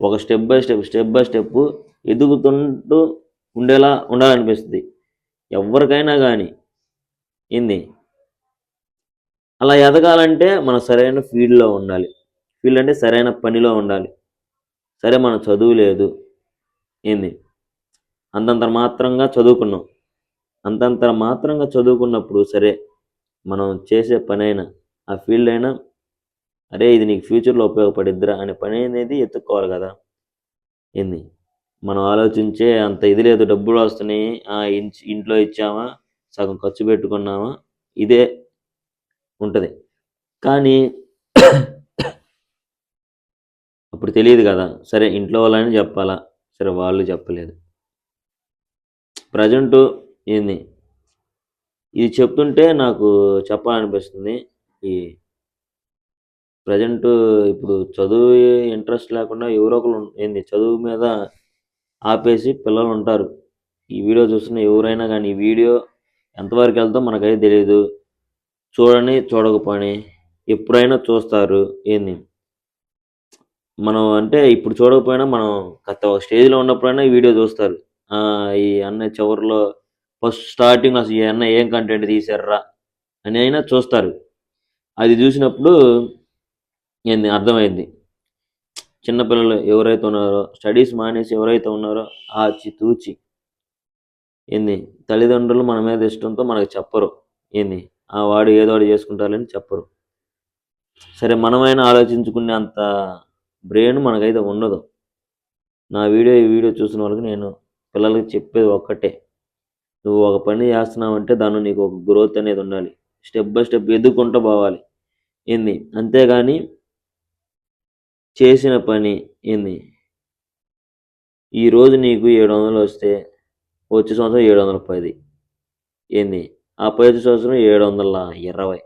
ఒక step by step ఎదుగుతుంటూ ఉండేలా ఉండాలనిపిస్తుంది ఎవరికైనా కానీ. ఏంది అలా ఎదగాలంటే మనం సరైన ఫీల్డ్లో ఉండాలి. ఫీల్డ్ అంటే సరైన పనిలో ఉండాలి. సరే మనం చదువు లేదు, ఏంది అంతంత మాత్రంగా చదువుకున్నాం. అంతంత మాత్రంగా చదువుకున్నప్పుడు సరే మనం చేసే పని అయినా ఆ ఫీల్డ్ అయినా అరే ఇది నీకు ఫ్యూచర్లో ఉపయోగపడిద్దిరా అనే పని అనేది ఎత్తుక్కోవాలి కదా. ఏంది మనం ఆలోచించే అంత ఇది లేదు, డబ్బులు వస్తున్నాయి ఇంట్లో ఇచ్చామా సగం ఖర్చు పెట్టుకున్నామా ఇదే ఉంటుంది. కానీ అప్పుడు తెలియదు కదా. సరే ఇంట్లో వాళ్ళని చెప్పాలా, సరే వాళ్ళు చెప్పలేదు. ప్రజెంటు ఏంది ఇది చెప్తుంటే నాకు చెప్పాలనిపిస్తుంది. ఈ ప్రజెంటు ఇప్పుడు చదువు ఇంట్రెస్ట్ లేకుండా ఎవరో ఒకరు ఏంది చదువు మీద ఆపేసి పిల్లలు ఉంటారు. ఈ వీడియో చూస్తున్న ఎవరైనా కానీ ఈ వీడియో ఎంతవరకు వెళ్తాం మనకైతే తెలియదు. చూడని చూడకపోని ఎప్పుడైనా చూస్తారు. ఏంది మనం అంటే ఇప్పుడు చూడకపోయినా మనం ఒక స్టేజ్లో ఉన్నప్పుడైనా ఈ వీడియో చూస్తారు. ఈ అన్న చివరిలో ఫస్ట్ స్టార్టింగ్ అసలు ఈ అన్న ఏం కంటెంట్ తీశారా అని అయినా చూస్తారు. అది చూసినప్పుడు ఏంది అర్థమైంది. చిన్నపిల్లలు ఎవరైతే ఉన్నారో స్టడీస్ మానేసి ఎవరైతే ఉన్నారో తూచి ఏంది తల్లిదండ్రులు మన మీద ఇష్టంతో మనకు చెప్పరు. ఏంది వాడు ఏదో వాడు చేసుకుంటారని చెప్పరు. సరే మనమైనా ఆలోచించుకునే అంత బ్రెయిన్ మనకైతే ఉండదు. ఈ వీడియో చూసిన వాళ్ళకి నేను పిల్లలకి చెప్పేది ఒక్కటే, నువ్వు ఒక పని చేస్తున్నావంటే దానిలో నీకు ఒక గ్రోత్ అనేది ఉండాలి. స్టెప్ బై స్టెప్ ఎదుగుకుంటూ పోవాలి. ఏంది అంతేగాని చేసిన పని ఏంది ఈరోజు నీకు 700 వస్తే వచ్చే సంవత్సరం 710, ఏంది ఆ పై సంవత్సరం 720.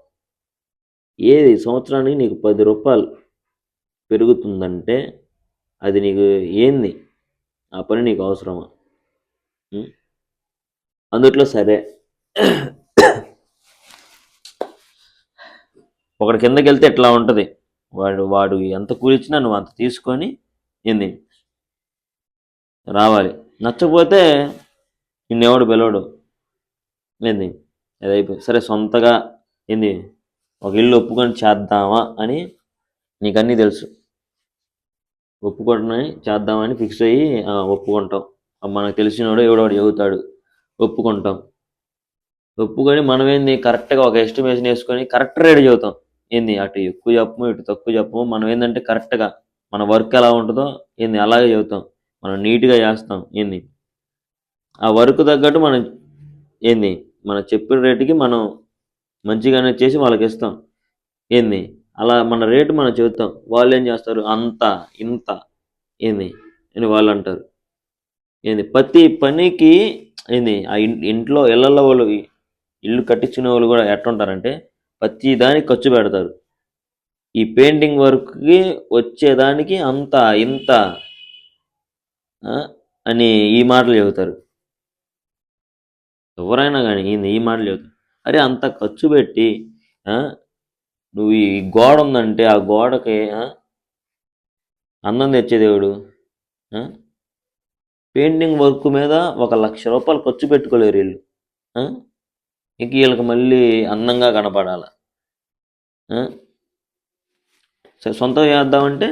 ఏది సంవత్సరానికి నీకు 10 రూపాయలు పెరుగుతుందంటే అది నీకు ఏంది ఆ పని నీకు అవసరమా? అందుట్లో సరే ఒకటి కిందకి వెళ్తే ఎట్లా ఉంటుంది, వాడు ఎంత కూలిచ్చినా నువ్వు అంత తీసుకొని ఏంది రావాలి. నచ్చకపోతే నిన్నెవడు పిలవడు. ఏంది అది అయిపోయింది. సరే సొంతగా ఏంది ఒక ఇల్లు ఒప్పుకొని చేద్దామా అని నీకు అన్నీ తెలుసు. ఒప్పుకొని చేద్దామని ఫిక్స్ అయ్యి ఒప్పుకుంటాం. మనకు తెలిసినోడు ఎవడోడు చెబుతాడు, ఒప్పుకుంటాం. ఒప్పుకొని మనం ఏంది కరెక్ట్గా ఒక ఎస్టిమేషన్ వేసుకొని కరెక్ట్ రేట్ చెబుతాం. ఏంది అటు ఎక్కువ చెప్పము ఇటు తక్కువ చెప్పము. మనం ఏంటంటే కరెక్ట్గా మన వర్క్ ఎలా ఉంటుందో ఏంది అలాగే చెబుతాం. మనం నీట్గా చేస్తాం. ఏంది ఆ వర్క్ తగ్గట్టు మనం ఏంది మనం చెప్పిన రేటుకి మనం మంచిగానే చేసి వాళ్ళకి ఇస్తాం. ఏంది అలా మన రేటు మనం చెబుతాం. వాళ్ళు ఏం చేస్తారు అంత ఇంత ఏంది అని వాళ్ళు అంటారు. ఏంది ప్రతి పనికి ఏంది ఆ ఇంట్లో ఇళ్లలో వాళ్ళు ఇల్లు కట్టించిన వాళ్ళు కూడా ఎట్లుంటారంటే ప్రతి దానికి ఖర్చు పెడతారు. ఈ పెయింటింగ్ వర్క్కి వచ్చేదానికి అంత ఇంత అని ఈ మాటలు చెబుతారు. ఎవరైనా కానీ ఈ మాటలు చెబుతారు. అరే అంత ఖర్చు పెట్టి నువ్వు ఈ గోడ ఉందంటే ఆ గోడకి అందం తెచ్చేదేవుడు. పెయింటింగ్ వర్క్ మీద 1,00,000 రూపాయలు ఖర్చు పెట్టుకోలేరు వీళ్ళు. ఇంక వీళ్ళకి మళ్ళీ అందంగా కనపడాల. సొంతం చేద్దామంటే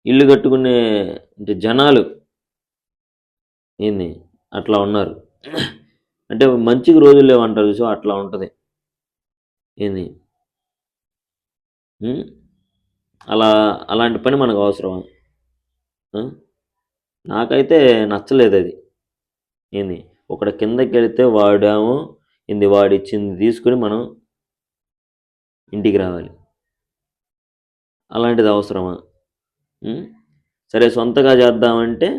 ఇల్లు కట్టుకునే అంటే జనాలు ఏంది అట్లా ఉన్నారు. అంటే మంచికి రోజులు లేవంటారు చూసి అట్లా ఉంటుంది. ఏంది అలాంటి పని మనకు అవసరమా? నాకైతే నచ్చలేదు అది. ఏంది ఒకటి కిందకి వెళితే వాడేమో వాడిచ్చింది తీసుకుని మనం ఇంటికి రావాలి. అలాంటిది అవసరమా? సరే సొంతగా చేద్దామంటే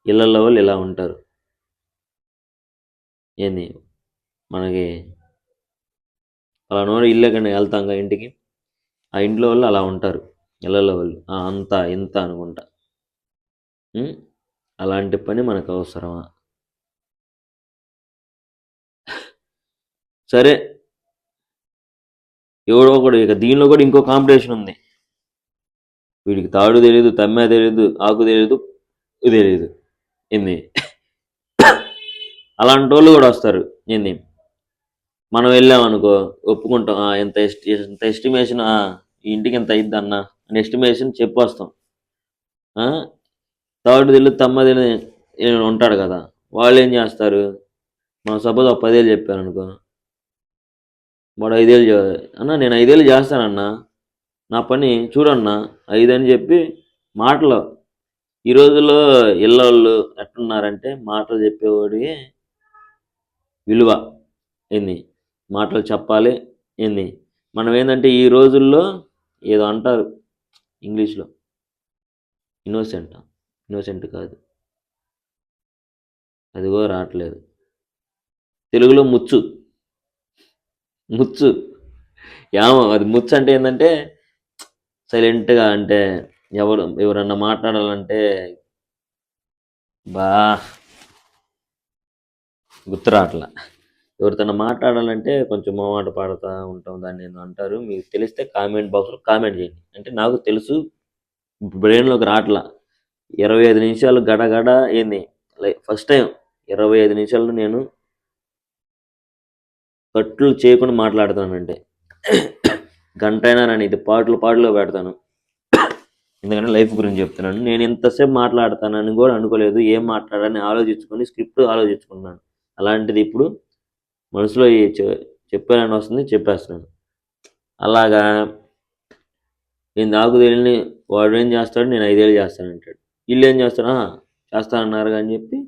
ఇళ్ళల్లో వాళ్ళు ఇలా ఉంటారు. ఏంది మనకి అలా నోడి ఇల్లు ఎక్కడ వెళ్తాంగా ఇంటికి, ఆ ఇంట్లో వాళ్ళు అలా ఉంటారు. ఇళ్ళల్లో వాళ్ళు అంత ఇంత అనుకుంటా. అలాంటి పని మనకు అవసరమా? సరే ఎవడో ఒకడు ఇక దీనిలో కూడా ఇంకో కాంపిటీషన్ ఉంది. వీడికి తాడు తెలియదు, తమ్మే తెలియదు, ఆకు తెలియదు, తెలియదు ఏంది. అలాంటి వాళ్ళు కూడా వస్తారు ఏంది. మనం వెళ్ళామనుకో ఒప్పుకుంటాం, ఎంత ఎస్టిమేషన్, ఈ ఇంటికి ఎంత అయింది అన్న అని ఎస్టిమేషన్ చెప్పి వస్తాం. థర్డ్ తెలియదు, తమ్మ తెలియదు ఉంటాడు కదా, వాళ్ళు ఏం చేస్తారు, మనం సపోజ్ ఒక 10,000 చెప్పాను అనుకో, వాడు 5,000 అన్న నేను 5,000 చేస్తానన్నా, నా పని చూడన్నా 5 అని చెప్పి మాటలు. ఈ రోజుల్లో ఇళ్ళోళ్ళు ఎట్టున్నారంటే మాటలు చెప్పేవాడి విలువ ఏంది, మాటలు చెప్పాలి ఏంది. మనం ఏంటంటే ఈ రోజుల్లో ఏదో అంటారు ఇంగ్లీష్లో, ఇన్నోసెంట్ కాదు, అదిగో రావట్లేదు, తెలుగులో ముచ్చు. ముచ్చు ఏమో అది ముచ్చు అంటే ఏంటంటే సైలెంట్గా, అంటే ఎవరన్నా మాట్లాడాలంటే బా గుర్తు రావట్లా, ఎవరితోన్నా మాట్లాడాలంటే కొంచెం మొహమాట పడుతూ ఉంటాం, దాన్ని నేను అంటారు. మీకు తెలిస్తే కామెంట్ బాక్స్లో కామెంట్ చేయండి. అంటే నాకు తెలుసు, బ్రెయిన్లోకి రావట్లా. 25 నిమిషాలు గడగడ ఏంది, ఫస్ట్ టైం 25 నిమిషాలు నేను కట్లు చేయకుండా మాట్లాడుతానంటే గంట అయినా నేను ఇది పాటలుగా పెడతాను. ఎందుకంటే లైఫ్ గురించి చెప్తున్నాను. నేను ఇంతసేపు మాట్లాడతానని కూడా అనుకోలేదు. ఏం మాట్లాడాలని ఆలోచించుకొని స్క్రిప్ట్ ఆలోచించుకున్నాను. అలాంటిది ఇప్పుడు మనసులో చెప్పాలని వస్తుంది, చెప్పేస్తున్నాను. అలాగా నేను నాకు తెలియని వాడు ఏం చేస్తాడు, నేను 5,000 చేస్తానంటాడు. వీళ్ళు ఏం చేస్తాడు, చేస్తానన్నారు అని చెప్పి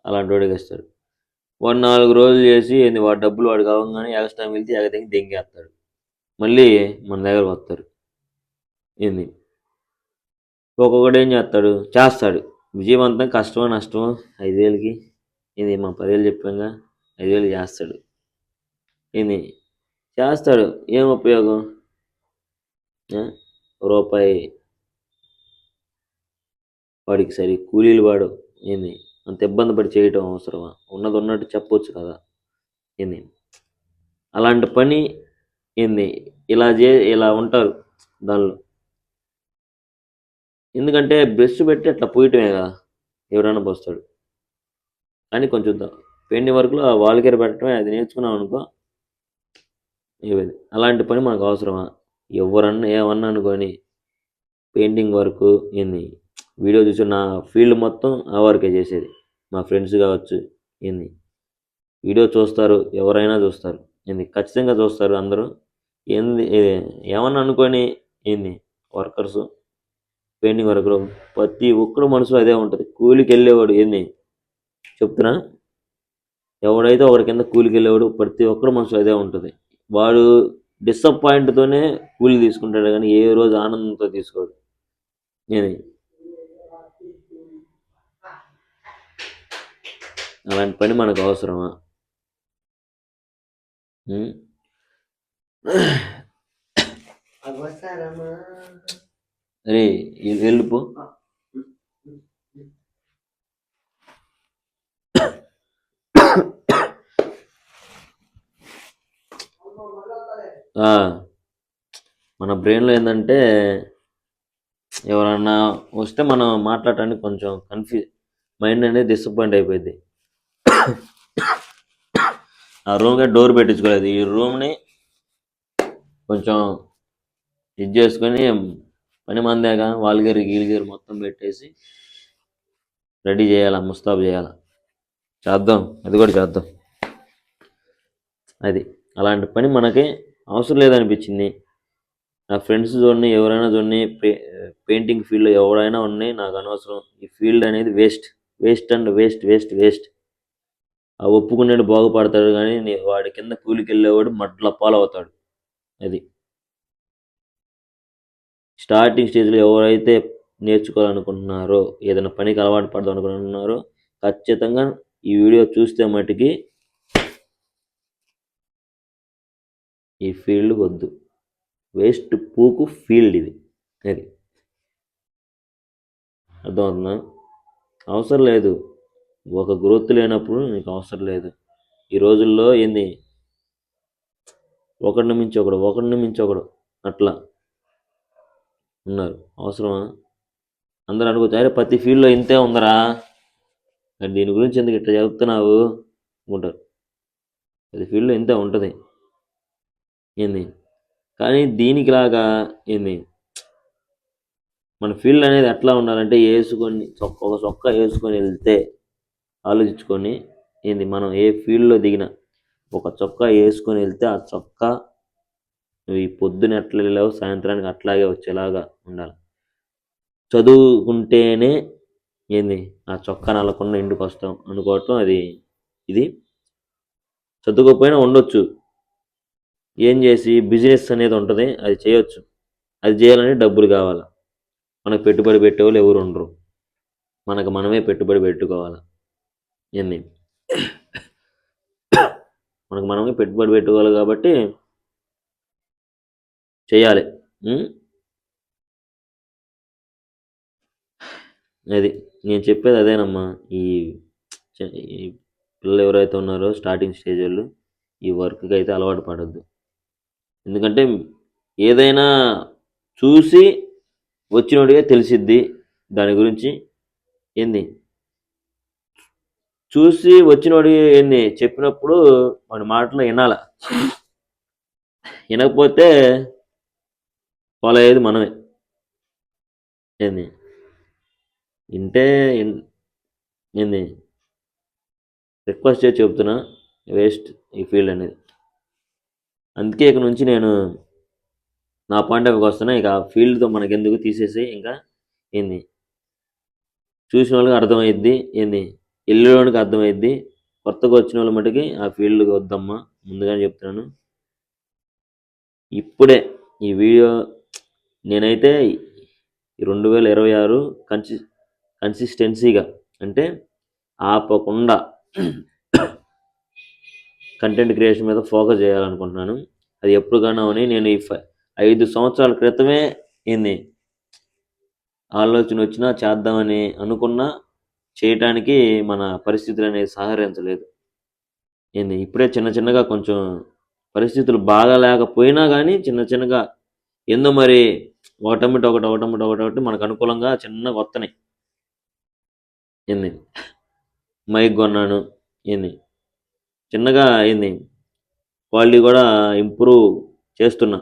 అలాంటి వాడికి ఇస్తారు. వాడు 4 రోజులు చేసి ఏంది, వాడు డబ్బులు వాడు కావంగానే ఎగస్ట్రా వెళ్తే ఎగదగి దెంగేస్తాడు. మళ్ళీ మన దగ్గరకు వస్తారు ఏంది. ఒక్కొక్కడు ఏం చేస్తాడు విజయవంతం, కష్టమో నష్టమో 5,000కి ఇది మా 10,000 చెప్పాంగా 5,000 చేస్తాడు ఏంది. చేస్తాడు, ఏం ఉపయోగం, రూపాయి వాడికి సరి కూలీలు వాడు ఏంది, అంత ఇబ్బంది పడి చేయటం అవసరమా, ఉన్నది ఉన్నట్టు చెప్పొచ్చు కదా ఏంది. అలాంటి పని ఏంది, ఇలా ఉంటారు దానిలో. ఎందుకంటే బ్రష్ పెట్టి అట్లా పోయటమే కదా, ఎవరైనా పోస్తాడు. కానీ కొంచెం పెయింటింగ్ వర్క్లో వాల్కేర్ పెట్టడమే, అది నేర్చుకున్నాం అనుకో ఏది. అలాంటి పని మనకు అవసరమా, ఎవరన్నా ఏమన్నా అనుకొని పెయింటింగ్ వర్క్ ఏంది, వీడియో చూసి నా ఫీల్డ్ మొత్తం ఆ వర్కే చేసేది. మా ఫ్రెండ్స్ కావచ్చు ఏంది, వీడియో చూస్తారు, ఎవరైనా చూస్తారు ఏంది, ఖచ్చితంగా చూస్తారు అందరూ. ఏంది ఏమన్నా అనుకొని ఏంది, వర్కర్స్ పెయింటింగ్ వర్క్లో ప్రతి ఒక్కరు మనసులో అదే ఉంటుంది. కూలికి వెళ్ళేవాడు ఏంది చెప్తున్నా, ఎవడైతే ఒకడి కింద కూలికి వెళ్ళేవాడు ప్రతి ఒక్కరు మనసులో అదే ఉంటుంది. వాడు డిసప్పాయింట్తోనే కూలి తీసుకుంటాడు, కానీ ఏ రోజు ఆనందంతో తీసుకోడు. నేను అలాంటి పని మనకు అవసరమా. అరే వెళ్ళిపో. మన బ్రెయిన్లో ఏంటంటే ఎవరన్నా వస్తే మనం మాట్లాడటానికి కొంచెం మైండ్ అనేది డిసప్పాయింట్ అయిపోయింది. ఆ రూమ్కి డోర్ పెట్టించుకోలేదు, ఈ రూమ్ని కొంచెం ఇది చేసుకొని పని మందాక వాల్గేరు గీలిగేరు మొత్తం పెట్టేసి రెడీ చేయాలి, ముస్తాబు చేయాలి. చేద్దాం, అది కూడా చేద్దాం. అది అలాంటి పని మనకి అవసరం లేదనిపించింది. నా ఫ్రెండ్స్ చూడండి, ఎవరైనా చూడండి, పెయింటింగ్ ఫీల్డ్లో ఎవరైనా ఉన్నాయి, నాకు అనవసరం. ఈ ఫీల్డ్ అనేది వేస్ట్ అండ్ వేస్ట్. ఆ ఒప్పుకునేది బాగుపడతాడు, కానీ వాడి కింద కూలికి వెళ్ళేవాడు మట్ల పాలవుతాడు. అది స్టార్టింగ్ స్టేజ్లో ఎవరైతే నేర్చుకోవాలనుకుంటున్నారో, ఏదైనా పనికి అలవాటు పడదాం అనుకుంటున్నారో, ఖచ్చితంగా ఈ వీడియో చూస్తే మటుకి ఈ ఫీల్డ్ వద్దు, వేస్ట్ పూకు ఫీల్డ్ ఇది. అది అర్థమవుతుందా, అవసరం లేదు. ఒక గ్రోత్ లేనప్పుడు నీకు అవసరం లేదు. ఈ రోజుల్లో ఏంది, ఒకడిని మించి ఒకడు అట్లా ఉన్నారు. అవసరమా? అందరూ అనుకోవచ్చు, అరే ప్రతి ఫీల్డ్లో ఇంతే ఉందరా, మరి దీని గురించి ఎందుకు ఇట్లా చెప్తున్నావు అనుకుంటారు. ప్రతి ఫీల్డ్లో ఇంతే ఉంటుంది ఏంది. కానీ దీనికిలాగా ఏంది, మన ఫీల్డ్ అనేది ఎట్లా ఉండాలంటే వేసుకొని ఒక చొక్కా వేసుకొని వెళ్తే ఆలోచించుకొని ఏంది, మనం ఏ ఫీల్డ్లో దిగినా ఒక చొక్కా వేసుకొని వెళ్తే ఆ చొక్కా నువ్వు ఈ పొద్దున ఎట్లా వెళ్ళావు సాయంత్రానికి అట్లాగే వచ్చేలాగా ఉండాలి. చదువుకుంటేనే ఏంది ఆ చొక్కా నల్లకుండా ఇంటికి వస్తాం అనుకోవటం అది ఇది. చదువుకోకపోయినా ఉండొచ్చు, ఏం చేసి బిజినెస్ అనేది ఉంటుంది, అది చేయొచ్చు. అది చేయాలంటే డబ్బులు కావాలి. మనకు పెట్టుబడి పెట్టేవాళ్ళు ఎవరు ఉండరు, మనకు మనమే పెట్టుబడి పెట్టుకోవాలి. ఏంది, మనకు మనమే పెట్టుబడి పెట్టుకోవాలి కాబట్టి చేయాలి. అది నేను చెప్పేది అదేనమ్మా. ఈ ఈ పిల్లలు ఎవరైతే ఉన్నారో స్టార్టింగ్ స్టేజ్ వాళ్ళు ఈ వర్క్కి అయితే అలవాటు పడద్దు. ఎందుకంటే ఏదైనా చూసి వచ్చినోడిగా తెలిసిద్ది దాని గురించి. ఏంది, చూసి వచ్చినోడి ఏంది చెప్పినప్పుడు వాడి మాటలు వినాల, వినకపోతే ఫాలో అయ్యేది మనమే. ఏంది వింటే ఏంది రిక్వెస్ట్ చేసి చెప్తున్నా, వేస్ట్ ఈ ఫీల్డ్ అనేది. అందుకే ఇక నుంచి నేను నా పాయింట్ ఆఫ్కి వస్తున్నా, ఇక ఆ ఫీల్డ్తో మనకెందుకు తీసేసి, ఇంకా ఏంది చూసిన వాళ్ళకి అర్థమైద్ది, ఏంది వెళ్ళేవాడికి అర్థమైద్ది. కొత్తగా వచ్చిన వాళ్ళ మటుకి ఆ ఫీల్డ్కి వద్దమ్మా, ముందుగానే చెప్తున్నాను. ఇప్పుడే ఈ వీడియో నేనైతే 2026 కన్సిస్టెన్సీగా అంటే ఆపకుండా కంటెంట్ క్రియేషన్ మీద ఫోకస్ చేయాలనుకుంటున్నాను. అది ఎప్పుడు కానవని నేను ఈ 5 సంవత్సరాల క్రితమే ఏంది ఆలోచన వచ్చినా చేద్దామని అనుకున్నా చేయటానికి మన పరిస్థితులు అనేది సహకరించలేదు. ఏంది ఇప్పుడే చిన్న చిన్నగా కొంచెం పరిస్థితులు బాగా లేకపోయినా కానీ చిన్న చిన్నగా ఏందో మరి ఒకటి మనకు అనుకూలంగా చిన్నగా వస్తున్నాయి. ఏంది మైక్ కొన్నాను, ఏంది చిన్నగా ఏంది క్వాలిటీ కూడా ఇంప్రూవ్ చేస్తున్నా.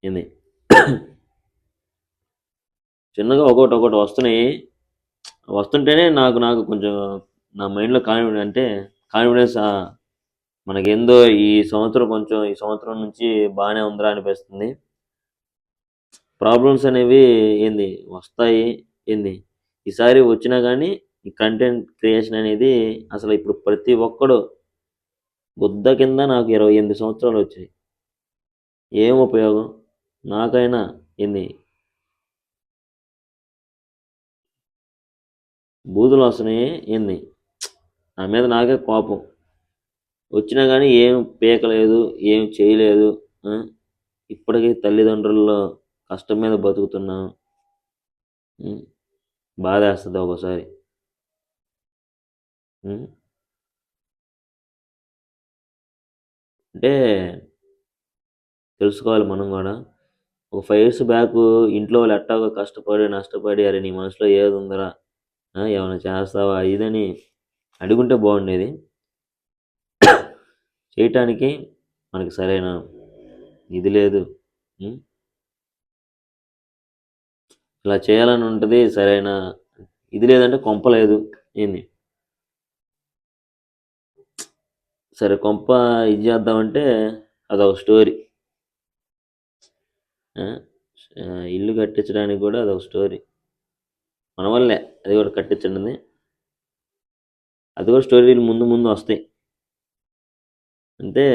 ఏంది చిన్నగా ఒకటి వస్తున్నాయి. వస్తుంటేనే నాకు నాకు కొంచెం నా మైండ్లో కాన్ఫిడెన్స్ మనకేందో ఈ సంవత్సరం నుంచి బాగానే ఉందిరా అనిపిస్తుంది. ప్రాబ్లమ్స్ అనేవి ఏంది వస్తాయి. ఏంది ఈసారి వచ్చినా కానీ ఈ కంటెంట్ క్రియేషన్ అనేది అసలు ఇప్పుడు ప్రతి ఒక్కడు బుద్ధ కింద నాకు 28 సంవత్సరాలు వచ్చాయి, ఏం ఉపయోగం నాకైనా. ఏంది బూతులు వస్తున్నాయి, ఏంది నా మీద నాకే కోపం వచ్చినా కానీ ఏం పీకలేదు, ఏం చేయలేదు. ఇప్పటికీ తల్లిదండ్రుల్లో కష్టం మీద బతుకుతున్నాం. బాధేస్తుంది ఒక్కోసారి. అంటే తెలుసుకోవాలి మనం కూడా. ఒక 5 years బ్యాక్ ఇంట్లో వాళ్ళు ఎట్టాగో కష్టపడి నష్టపడి అరే నీ మనసులో ఏది ఉందరా, ఏమైనా చేస్తావా ఇదని అడుగుంటే బాగుండేది. చేయటానికి మనకి సరైన ఇది లేదు. ఇలా చేయాలని ఉంటుంది, సరైన ఇది లేదంటే కొంప లేదు. ఏంది సరే కొంప ఇది చేద్దామంటే అదొక స్టోరీ. ఇల్లు కట్టించడానికి కూడా అదొక స్టోరీ, మన వల్లే అది కూడా కట్టించండి. అది కూడా స్టోరీలు ముందు ముందు వస్తాయి. అంటే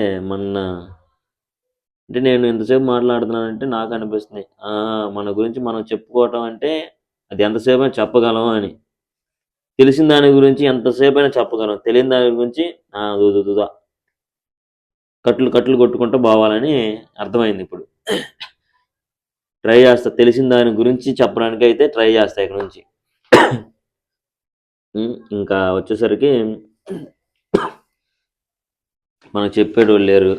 అంటే నేను ఎంతసేపు మాట్లాడుతున్నానంటే నాకు అనిపిస్తుంది మన గురించి మనం చెప్పుకోవటం అంటే అది ఎంతసేపు అయినా చెప్పగలం అని. తెలిసిన దాని గురించి ఎంతసేపు అయినా చెప్పగలం, తెలియని దాని గురించి దుదా కట్లు కట్లు కొట్టుకుంటూ పోవాలని అర్థమైంది ఇప్పుడు. ట్రై చేస్తా, తెలిసిన దాని గురించి చెప్పడానికి అయితే ట్రై చేస్తా ఇక్కడ నుంచి. ఇంకా వచ్చేసరికి మనకు చెప్పేటోళ్ళు లేరు.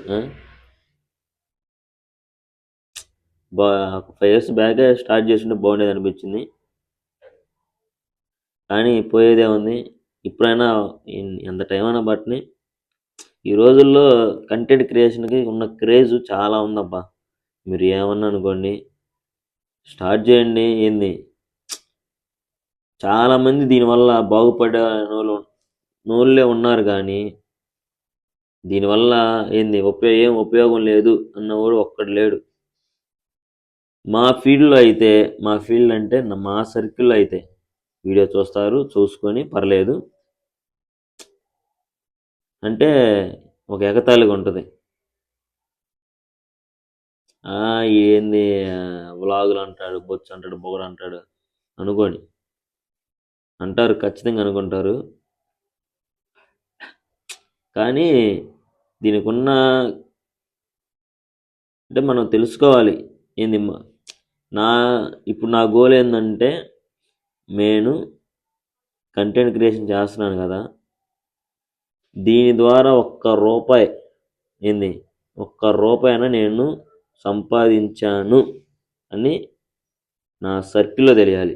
బా 5 ఇయర్స్ బ్యాకే స్టార్ట్ చేసుంటే బాగుండేది అనిపించింది. కానీ పోయేదేముంది, ఇప్పుడైనా ఎంత టైం అయినా పట్టని, ఈ రోజుల్లో కంటెంట్ క్రియేషన్కి ఉన్న క్రేజ్ చాలా ఉందబ్బా. మీరు ఏమన్నా అనుకోండి, స్టార్ట్ చేయండి. చాలామంది దీనివల్ల బాగుపడే నోళ్ళే ఉన్నారు కానీ దీనివల్ల ఏం ఉపయోగం లేదు అన్నవాడు ఒక్కడు లేడు. మా ఫీల్డ్ అంటే మా సర్కిల్లో అయితే వీడియో చూస్తారు, చూసుకొని పర్లేదు అంటే ఒక ఎగతాళిగా ఉంటుంది. ఏంది వ్లాగులు అంటాడు, బొచ్చు అంటాడు, బొగడు అంటాడు అనుకోని అంటారు, ఖచ్చితంగా అనుకుంటారు. కానీ దీనికి ఉన్న అంటే మనం తెలుసుకోవాలి. ఏంది నా ఇప్పుడు నా గోల్ ఏంటంటే, నేను కంటెంట్ క్రియేషన్ చేస్తున్నాను కదా, దీని ద్వారా ఒక్క రూపాయైనా నేను సంపాదించాను అని నా సర్కిల్లో తెలియాలి.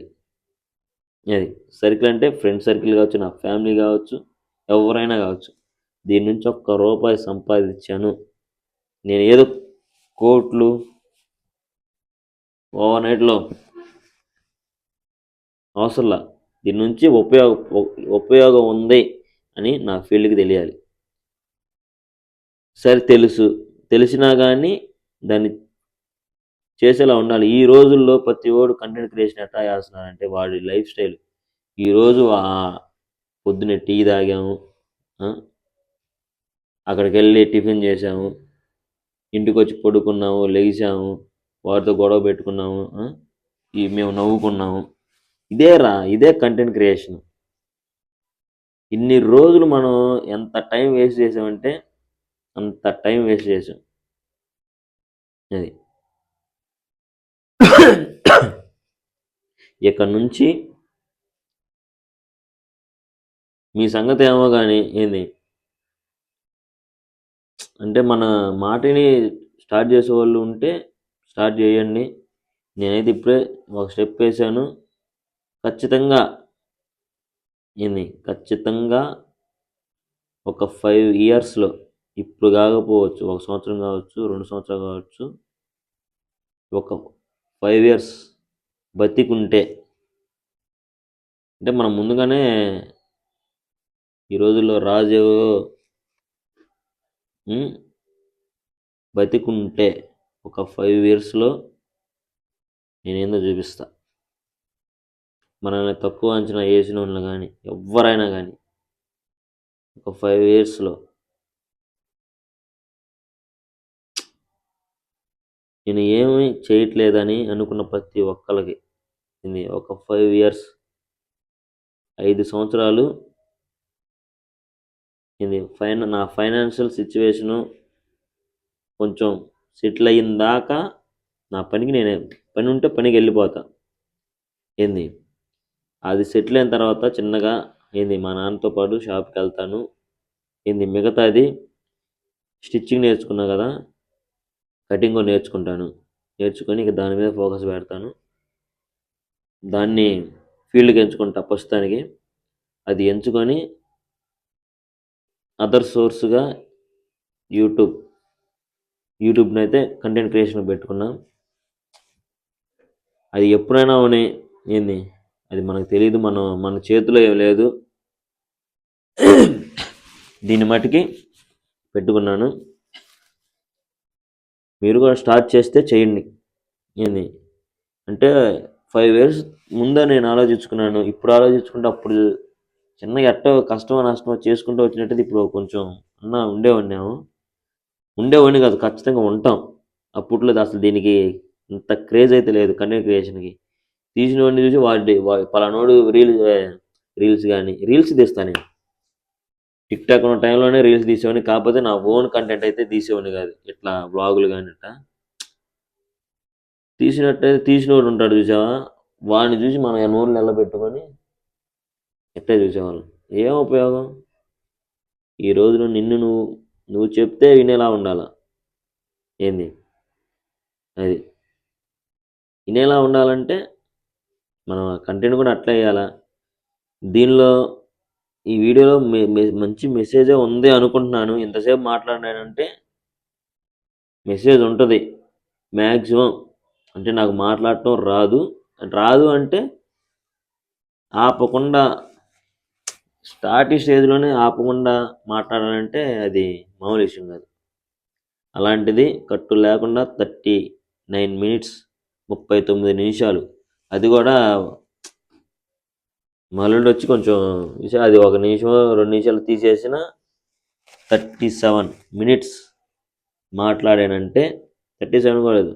అది సర్కిల్ అంటే ఫ్రెండ్ సర్కిల్ కావచ్చు, నా ఫ్యామిలీ కావచ్చు, ఎవరైనా కావచ్చు. దీని నుంచి ఒక్క రూపాయి సంపాదించాను, నేను ఏదో కోట్లు ఓవర్ నైట్లో అవసరంలా, దీని నుంచి ఉపయోగం ఉంది అని నా ఫీల్డ్కి తెలియాలి. సరే తెలిసినా కానీ దాన్ని చేసేలా ఉండాలి. ఈ రోజుల్లో ప్రతి ఓడు కంటెంట్ క్రియేషన్ ఎట్లా చేస్తున్నారంటే, వాడి లైఫ్ స్టైల్ ఈరోజు పొద్దున్నే టీ తాగాము, అక్కడికి వెళ్ళి టిఫిన్ చేసాము, ఇంటికి వచ్చి పడుకున్నాము, లెగిసాము, వాడితో గొడవ పెట్టుకున్నాము, మేము నవ్వుకున్నాము. ఇదే కంటెంట్ క్రియేషన్. ఇన్ని రోజులు మనం ఎంత టైం వేస్ట్ చేసామంటే అంత టైం వేస్ట్ చేసాం. అది ఇక్కడ నుంచి మీ సంగతి ఏమో కానీ అంటే మన మాటని స్టార్ట్ చేసేవాళ్ళు ఉంటే స్టార్ట్ చేయండి. నేనైతే ఇప్పుడే ఒక స్టెప్ వేసాను. ఖచ్చితంగా ఒక 5 ఇయర్స్లో, ఇప్పుడు కాకపోవచ్చు, 1 సంవత్సరం కావచ్చు, 2 సంవత్సరాలు కావచ్చు, ఒక 5 ఇయర్స్ బతికుంటే, అంటే మనం ముందుగానే ఈ రోజుల్లో రాజు బతికుంటే ఒక 5 ఇయర్స్లో నేనేందో చూపిస్తా. మనల్ని తక్కువ అంచనా వేసిన వాళ్ళు కానీ ఎవరైనా కానీ ఒక 5 ఇయర్స్లో నేను ఏమీ చేయట్లేదని అనుకున్న ప్రతి ఒక్కరికి ఒక 5 ఇయర్స్, 5 సంవత్సరాలు నా ఫైనాన్షియల్ సిచ్యువేషను కొంచెం సెటిల్ అయిన దాకా నా పని ఉంటే పనికి వెళ్ళిపోతా. అది సెటిల్ అయిన తర్వాత చిన్నగా మా నాన్నతో పాటు షాప్కి వెళ్తాను. మిగతాది స్టిచ్చింగ్ నేర్చుకున్నా కదా, కటింగ్ నేర్చుకొని ఇక దాని మీద ఫోకస్ పెడతాను. దాన్ని ఫీల్డ్కి ఎంచుకుంటా ప్రస్తుతానికి. అది ఎంచుకొని అదర్ సోర్స్గా యూట్యూబ్ని అయితే కంటెంట్ క్రియేషన్ పెట్టుకున్నా. అది ఎప్పుడైనా అవని అది మనకు తెలియదు, మన చేతిలో ఏం లేదు. దీన్ని మట్టుకి పెట్టుకున్నాను. మీరు కూడా స్టార్ట్ చేస్తే చేయండి. అంటే 5 ఇయర్స్ ముందే నేను ఆలోచించుకున్నాను. ఇప్పుడు ఆలోచించుకుంటే అప్పుడు చిన్నగా ఎట్టో కష్టమో నష్టమో చేసుకుంటూ వచ్చినట్టు ఇప్పుడు కొంచెం ఉండేవాడిని కాదు, ఖచ్చితంగా ఉంటాం. అప్పట్లో అసలు దీనికి ఇంత క్రేజ్ అయితే లేదు కంటెంట్ క్రియేషన్కి. తీసిన వాడిని చూసి పలానోడు రీల్స్ తీస్తాను నేను. టిక్ టాక్ ఉన్న టైంలోనే రీల్స్ తీసేవాడిని, కాకపోతే నా ఓన్ కంటెంట్ అయితే తీసేవాడిని కాదు. ఇట్లా బ్లాగులు కానీ ఇట్లా తీసినోడు ఉంటాడు చూసావా, వాడిని చూసి మనం నూనె నిలబెట్టుకొని ఎట్లా చూసేవాళ్ళం. ఏం ఉపయోగం? ఈ రోజున నిన్ను నువ్వు చెప్తే వినేలా ఉండాల. అది వినేలా ఉండాలంటే మనం కంటెంట్ కూడా అట్లా వేయాలా. దీనిలో ఈ వీడియోలో మంచి మెసేజే ఉంది అనుకుంటున్నాను. ఇంతసేపు మాట్లాడానంటే మెసేజ్ ఉంటుంది మ్యాక్సిమం. అంటే నాకు మాట్లాడటం రాదు. రాదు అంటే ఆపకుండా స్టార్టింగ్ స్టేజ్లోనే ఆపకుండా మాట్లాడాలంటే అది మామూలు విషయం కాదు. అలాంటిది కట్టు లేకుండా 39 మినిట్స్ 39 నిమిషాలు. అది కూడా మళ్ళీ వచ్చి కొంచెం అది 1 నిమిషం 2 నిమిషాలు తీసేసిన 37 మినిట్స్ మాట్లాడానంటే 37 కూడా లేదు,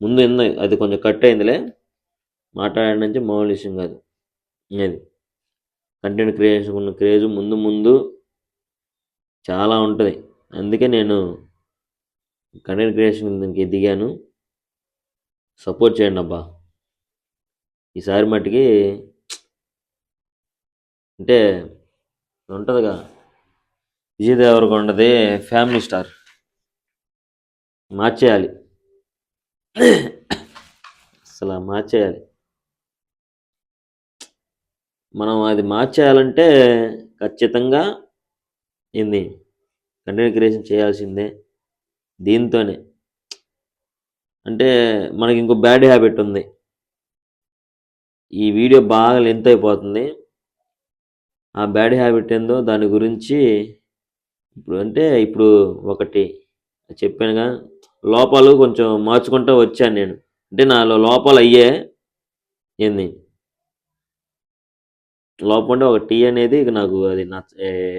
ముందు ఎందు అది కొంచెం కట్ అయిందిలే. మాట్లాడానంటే మామూలు విషయం కాదు. అది కంటెంట్ క్రియేషన్ ఉన్న క్రేజ్ ముందు ముందు చాలా ఉంటుంది. అందుకే నేను కంటెంట్ క్రియేషన్ దీనికి ఎదిగాను. సపోర్ట్ చేయండి అబ్బా. ఈసారి మట్టుకి అంటే ఉంటుందిగా విజయ్ దేవరకొండది ఫ్యామిలీ స్టార్ మార్చేయాలి. అసలు మార్చేయాలి. మనం అది మార్చేయాలంటే ఖచ్చితంగా ఏంది కంటెంట్ క్రియేషన్ చేయాల్సిందే. దీంతోనే అంటే మనకి ఇంకో బ్యాడ్ హ్యాబిట్ ఉంది. ఈ వీడియో బాగా లెంత్ అయిపోతుంది. ఆ బ్యాడ్ హ్యాబిట్ ఏందో దాని గురించి ఇప్పుడు ఒకటి చెప్పానుగా, లోపాలు కొంచెం మార్చుకుంటూ వచ్చాను నేను. అంటే నాలో లోపాలు అయ్యే ఏంది లోపం అంటే ఒక టీ అనేది నాకు అది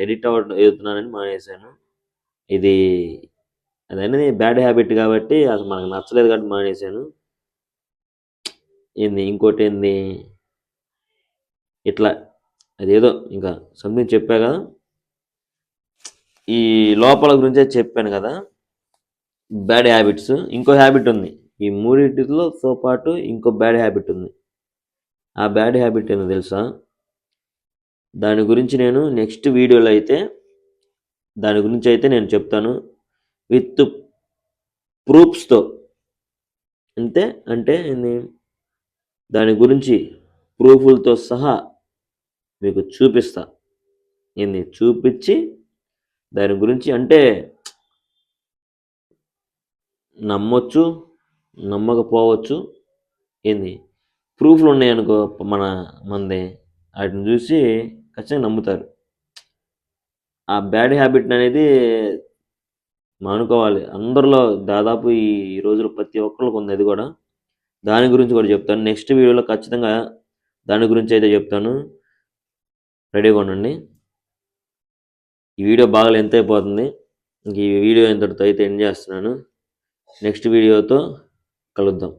ఎడిట్ అవుతున్నానని మానేశాను. ఇది అదనేది బ్యాడ్ హ్యాబిట్ కాబట్టి అసలు మనకు నచ్చలేదు కాబట్టి మానేశాను. ఇంకోటి ఇట్లా అదేదో ఇంకా సంథింగ్ చెప్పా కదా, ఈ లోపాల గురించే చెప్పాను కదా, బ్యాడ్ హ్యాబిట్స్. ఇంకో హ్యాబిట్ ఉంది. ఈ మూడింటితో పాటు ఇంకో బ్యాడ్ హ్యాబిట్ ఉంది. ఆ బ్యాడ్ హ్యాబిట్ ఏందో తెలుసా? దాని గురించి నేను నెక్స్ట్ వీడియోలో అయితే దాని గురించి అయితే నేను చెప్తాను విత్ ప్రూఫ్స్తో. అంటే దాని గురించి ప్రూఫ్లతో సహా మీకు చూపిస్తా. చూపించి దాని గురించి అంటే నమ్మొచ్చు, నమ్మకపోవచ్చు. ప్రూఫ్లు ఉన్నాయనుకో మనది, వాటిని చూసి ఖచ్చితంగా నమ్ముతారు. ఆ బ్యాడ్ హ్యాబిట్ అనేది మానుకోవాలి. అందరిలో దాదాపు ఈ రోజుల్లో ప్రతి ఒక్కరికి ఉంది. అది కూడా దాని గురించి కూడా చెప్తాను. నెక్స్ట్ వీడియోలో ఖచ్చితంగా దాని గురించి అయితే చెప్తాను. రెడీగా ఉండండి. ఈ వీడియో బాగా లెంత్ అయిపోతుంది. ఇంక ఈ వీడియో ఇంతటితో అయితే ఎండ్ చేస్తున్నాను. నెక్స్ట్ వీడియోతో కలుద్దాం.